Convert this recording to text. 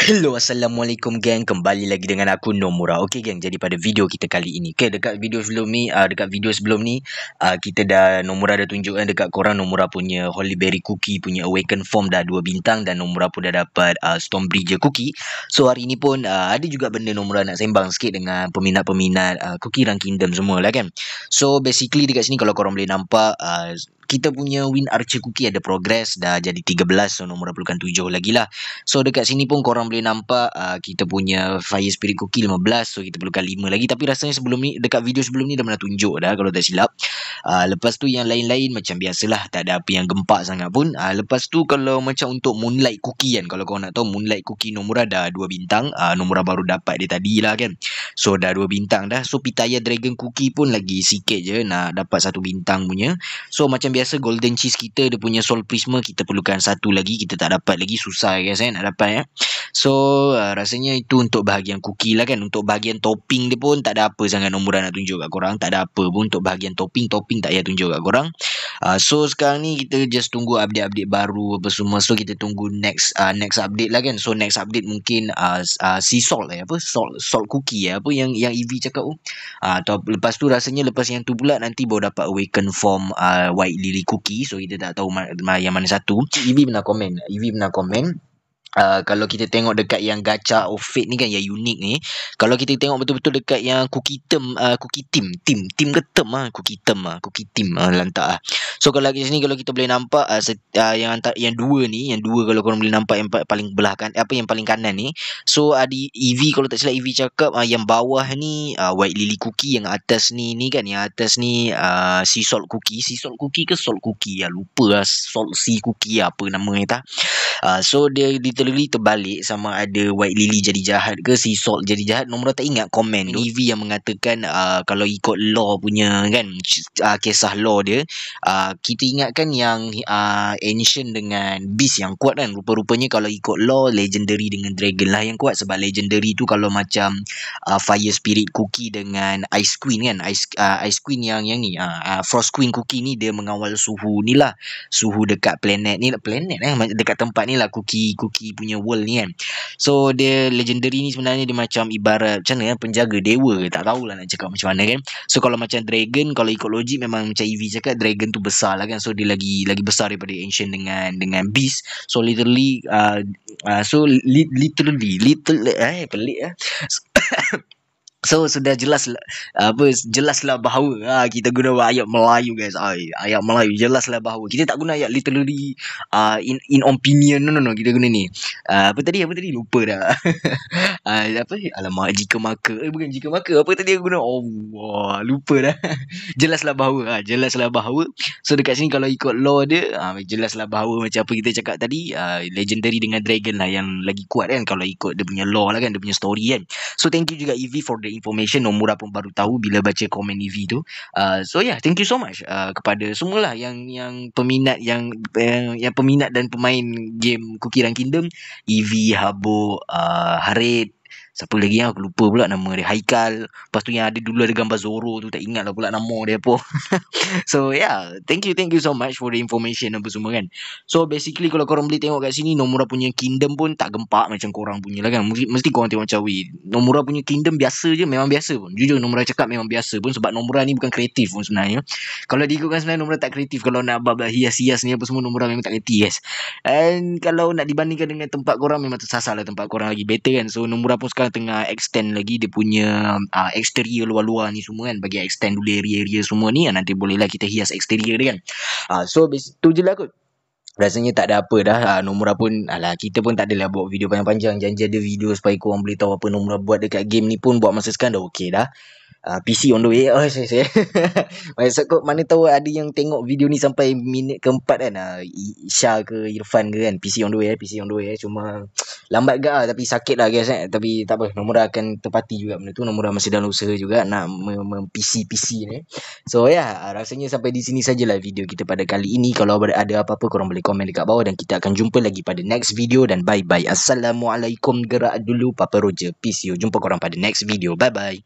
Hello, Assalamualaikum gang. Kembali lagi dengan aku Nomura. Okey gang, jadi pada video kita kali ini, dekat video sebelum ni kita dah Nomura dah tunjukkan dekat korang Nomura punya Holy Berry Cookie punya Awaken Form dah 2 bintang dan Nomura pun dah dapat Stormbreaker Cookie. So hari ni pun ada juga benda Nomura nak sembang sikit dengan peminat-peminat Cookie Run Kingdom semua lah kan. So basically dekat sini kalau korang boleh nampak kita punya Win Archer Cookie ada progress dah jadi 13, so Nomura perlukan 7 lagi lah. So dekat sini pun korang boleh nampak kita punya Fire Spirit Cookie 15, so kita perlukan 5 lagi. Tapi rasanya sebelum ni, dekat video sebelum ni dah pernah tunjuk dah kalau tak silap. Lepas tu yang lain-lain macam biasalah, tak ada apa yang gempak sangat pun. Lepas tu kalau macam untuk Moonlight Cookie kan, kalau korang nak tahu Moonlight Cookie Nomura dah 2 bintang. Nomura baru dapat dia tadi lah kan. So dah 2 bintang dah. So Pitaya Dragon Cookie pun lagi sikit je nak dapat 1 bintang punya. So macam biasa Golden Cheese kita, dia punya Soul Prisma kita perlukan 1 lagi. Kita tak dapat lagi, susah guys nak dapat ya. So rasanya itu untuk bahagian cookie lah kan. Untuk bahagian topping dia pun tak ada apa sangat Nomura nak tunjuk kat korang. Tak ada apa pun untuk bahagian topping tak payah tunjuk kat korang. So sekarang ni kita just tunggu update-update baru apa semua. So kita tunggu next update lah kan. So next update mungkin sea salt salt cookie apa yang EV cakap tu. Atau lepas tu rasanya lepas yang tu pula nanti baru dapat Awaken Form White Lily Cookie. So kita tak tahu yang mana satu. EV pernah komen kalau kita tengok dekat yang gacha of fate ni kan, yang unik ni, kalau kita tengok betul-betul dekat yang cookie team cookie team ke term cookie team lantak So kalau kat sini kalau kita boleh nampak yang dua kalau korang boleh nampak yang paling belah kan, yang paling kanan ni. So ada EV, kalau tak silap EV cakap yang bawah ni White Lily Cookie, yang atas ni kan, yang atas ni Sea Salt Cookie ke Salt Cookie lupa lah, Salt Sea Cookie apa nama ni tak. So dia literally terbalik, sama ada White Lily jadi jahat ke Sea Salt jadi jahat. Nomor tak ingat komen EV yang mengatakan kalau ikut law punya kan, kisah law dia, kita ingatkan yang Ancient dengan Beast yang kuat kan. Rupa-rupanya kalau ikut law Legendary dengan Dragon lah yang kuat. Sebab Legendary tu kalau macam Fire Spirit Cookie dengan Ice Queen kan, Ice Queen yang ni Frost Queen Cookie ni dia mengawal suhu ni lah, suhu dekat planet dekat tempat ni lah, cookie punya world ni kan. So dia Legendary ni sebenarnya dia macam ibarat macam mana penjaga dewa ke, tak tahulah nak cakap macam mana kan. So kalau macam Dragon, kalau ikut logik memang macam EV cakap, Dragon tu besar lah kan. So dia lagi besar daripada Ancient dengan Beast. So literally pelik So sudah jelaslah bahawa kita guna ayat Melayu guys. Ayat Melayu jelaslah bahawa kita tak guna ayat literally in opinion. No, kita guna ni. Apa tadi lupa dah. Alamak, jika maka bukan jika maka, apa tadi aku guna? Allah, lupa dah. Jelaslah bahawa so dekat sini kalau ikut law dia jelaslah bahawa macam apa kita cakap tadi, Legendary dengan Dragon lah yang lagi kuat kan, kalau ikut dia punya law lah kan, dia punya story kan. So thank you juga EV for the information. Nomura pun baru tahu bila baca komen EV tu. So yeah, thank you so much kepada semualah yang peminat yang peminat dan pemain game Cookie Run Kingdom. EV, Habo, Harith, siapa lagi yang aku lupa pula nama dia, Haikal. Lepas tu yang ada dulu ada gambar Zoro tu, tak ingat lah pula nama dia apa. So yeah, thank you so much for the information apa semua kan. So basically kalau korang boleh tengok kat sini, Nomura punya kingdom pun tak gempak macam korang punya lah kan. Mesti korang tengok macam Nomura punya kingdom biasa je, memang biasa pun. Jujur Nomura cakap memang biasa pun, sebab Nomura ni bukan kreatif pun sebenarnya. Kalau diikutkan sebenarnya Nomura tak kreatif. Kalau nak bab hias-hias ni apa semua, Nomura memang tak kreatif guys. And kalau nak dibandingkan dengan tempat korang, memang tersasar lah tempat korang lagi better kan. So Nomura pun sekarang tengah extend lagi dia punya exterior luar-luar ni semua kan, bagi extend dulu area-area semua ni. Nanti bolehlah kita hias exterior dia kan. So tu je lah kot. Rasanya tak ada apa dah. Nomura pun kita pun tak adalah buat video panjang-panjang. Janji ada video supaya korang boleh tahu apa Nomura buat dekat game ni pun buat masa sekarang dah okey dah. PC on the way. Saya maksud kau, mana tahu ada yang tengok video ni sampai minit keempat kan, Isha ke Irfan ke kan. PC on the way. Cuma lambat gak tapi sakit lah guys tapi tak apa, Nomura akan tepati juga benda tu. Nomura masih dalam usaha juga nak PC ni. So rasanya sampai di sini sajalah video kita pada kali ini. Kalau ada apa-apa korang boleh komen dekat bawah, dan kita akan jumpa lagi pada next video. Dan bye bye, assalamualaikum, gerak dulu Papa Roger, peace you. Jumpa korang pada next video, bye bye.